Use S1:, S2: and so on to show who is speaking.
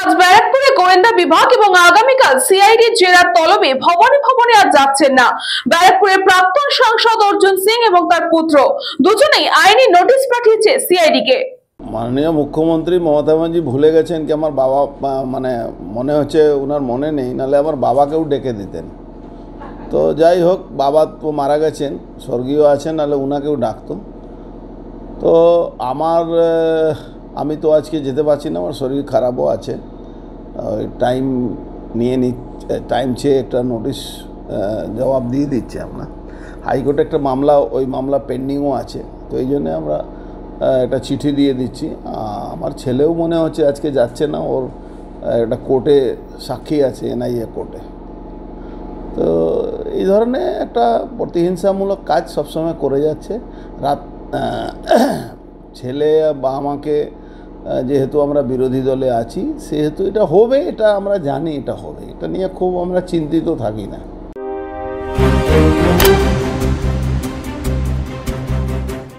S1: আজ ব্যারাকপুরে গোয়েন্দা বিভাগ এবং আগামীকাল সিআইডি জেরার তলবে ভবনে ভবনে আর যাচ্ছেন না ব্যারাকপুরের প্রাক্তন সাংসদ অর্জুন সিং এবং তার পুত্র। দুজনেই আইনি নোটিশ পাঠিয়েছে সিআইডি কে।
S2: মাননীয় মুখ্যমন্ত্রী মমতা ব্যানার্জি ভুলে গেছেন কি আমার বাবা, মানে মনে হচ্ছে ওনার মনে নেই, নাহলে আমার বাবাকেও ডেকে দিতেন। তো যাই হোক, বাবা তো মারা গেছেন, স্বর্গীয় আছেন, নাহলে ওনাকেও ডাকতো। তো আমি তো আজকে যেতে পারছি না, আমার শরীর খারাপও আছে। ওই টাইম চেয়ে একটা নোটিশ জবাব দিয়ে দিচ্ছে আমরা। হাইকোর্টে একটা মামলা, ওই মামলা পেন্ডিংও আছে। তো এই জন্যে আমরা একটা চিঠি দিয়ে দিচ্ছি। আমার ছেলেও মনে হচ্ছে আজকে যাচ্ছে না, ওর একটা কোর্টে সাক্ষী আছে, এনআইএ কোর্টে। তো এই ধরনের একটা প্রতিহিংসামূলক কাজ সবসময় করে যাচ্ছে। ছেলে বা আমাকে, যেহেতু আমরা বিরোধী দলে আছি, সেহেতু এটা হবে, এটা আমরা জানি এটা হবে, এটা নিয়ে খুব আমরা চিন্তিত থাকি না।